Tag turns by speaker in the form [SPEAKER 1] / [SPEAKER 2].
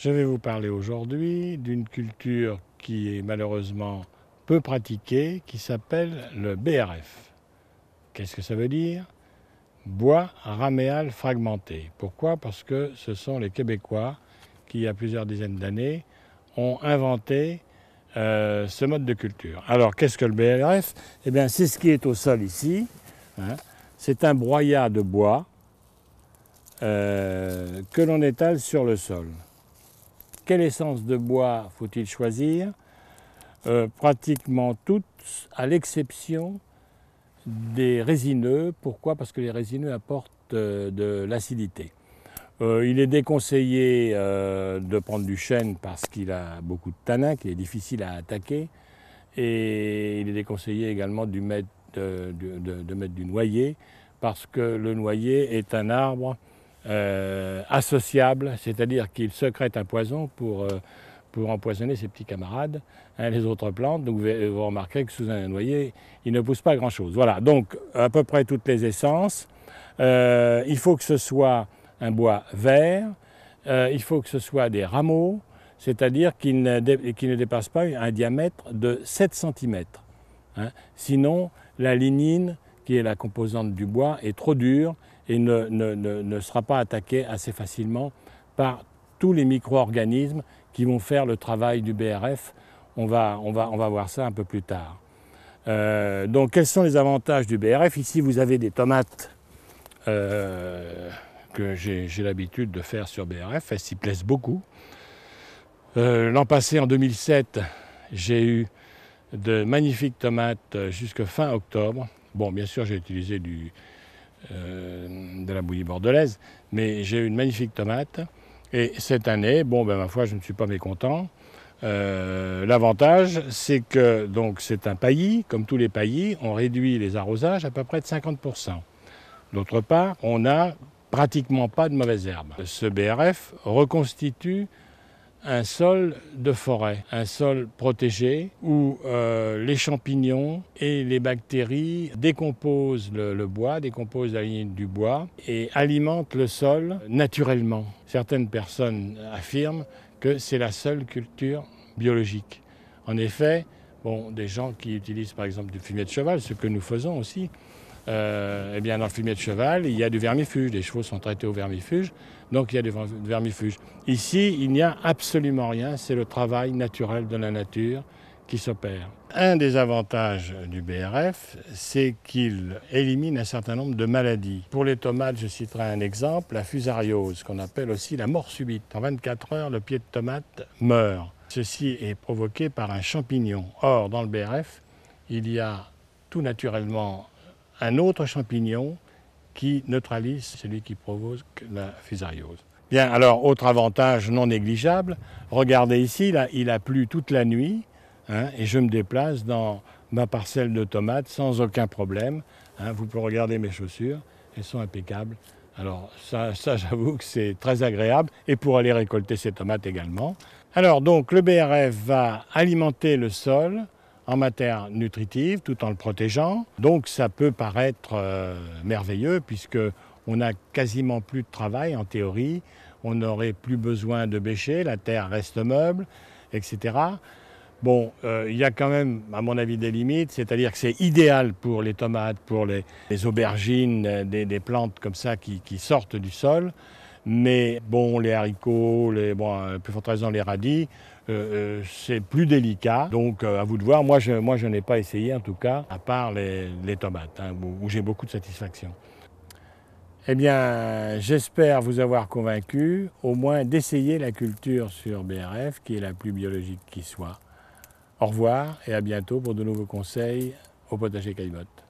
[SPEAKER 1] Je vais vous parler aujourd'hui d'une culture qui est malheureusement peu pratiquée, qui s'appelle le BRF. Qu'est-ce que ça veut dire? Bois raméal fragmenté. Pourquoi? Parce que ce sont les Québécois qui, il y a plusieurs dizaines d'années, ont inventé ce mode de culture. Alors, qu'est-ce que le BRF? Eh bien, c'est ce qui est au sol ici. C'est un broyat de bois que l'on étale sur le sol. Quelle essence de bois faut-il choisir? Pratiquement toutes, à l'exception des résineux. Pourquoi? Parce que les résineux apportent de l'acidité. Il est déconseillé de prendre du chêne parce qu'il a beaucoup de tanin, qu'il est difficile à attaquer. Et il est déconseillé également de mettre du noyer parce que le noyer est un arbre associable, c'est-à-dire qu'il sécrète un poison pour empoisonner ses petits camarades, les autres plantes. Donc vous remarquerez que sous un noyer, il ne pousse pas grand-chose. Voilà, donc à peu près toutes les essences. Il faut que ce soit un bois vert, il faut que ce soit des rameaux, c'est-à-dire qu'il ne dépasse pas un diamètre de 7 cm. Sinon, la lignine, qui est la composante du bois, est trop dure et ne sera pas attaquée assez facilement par tous les micro-organismes qui vont faire le travail du BRF. On va voir ça un peu plus tard. Donc, quels sont les avantages du BRF? Ici, vous avez des tomates que j'ai l'habitude de faire sur BRF. Elles s'y plaisent beaucoup. L'an passé, en 2007, j'ai eu de magnifiques tomates jusqu'à fin octobre. Bon, bien sûr, j'ai utilisé de la bouillie bordelaise, mais j'ai eu une magnifique tomate. Et cette année, bon, ma foi, je ne suis pas mécontent. L'avantage, c'est que donc c'est un paillis, comme tous les paillis, on réduit les arrosages à peu près de 50%. D'autre part, on n'a pratiquement pas de mauvaises herbes. Ce BRF reconstitue un sol de forêt, un sol protégé où les champignons et les bactéries décomposent le bois, décomposent la lignine du bois et alimentent le sol naturellement. Certaines personnes affirment que c'est la seule culture biologique. En effet, des gens qui utilisent par exemple du fumier de cheval, ce que nous faisons aussi, eh bien dans le fumier de cheval, il y a du vermifuge. Les chevaux sont traités au vermifuge, donc il y a du vermifuge. Ici, il n'y a absolument rien. C'est le travail naturel de la nature qui s'opère. Un des avantages du BRF, c'est qu'il élimine un certain nombre de maladies. Pour les tomates, je citerai un exemple, la fusariose, qu'on appelle aussi la mort subite. En 24 heures, le pied de tomate meurt. Ceci est provoqué par un champignon. Or, dans le BRF, il y a tout naturellement un autre champignon qui neutralise celui qui provoque la fusariose. Bien, alors, autre avantage non négligeable, regardez ici, là, il a plu toute la nuit, et je me déplace dans ma parcelle de tomates sans aucun problème. Vous pouvez regarder mes chaussures, elles sont impeccables. Alors ça j'avoue que c'est très agréable, et pour aller récolter ces tomates également. Alors donc, le BRF va alimenter le sol en matière nutritive tout en le protégeant. Donc ça peut paraître merveilleux puisqu'on n'a quasiment plus de travail en théorie, on n'aurait plus besoin de bêcher, la terre reste meuble, etc. Bon, il y a quand même, à mon avis, des limites, c'est-à-dire que c'est idéal pour les tomates, pour les aubergines, des plantes comme ça qui sortent du sol. Mais bon, les haricots, plus forte raison les radis, c'est plus délicat. Donc à vous de voir. Moi, je n'ai pas essayé en tout cas, à part les tomates, où j'ai beaucoup de satisfaction. Eh bien, j'espère vous avoir convaincu, au moins d'essayer la culture sur BRF, qui est la plus biologique qui soit. Au revoir et à bientôt pour de nouveaux conseils au potager Caillebotte.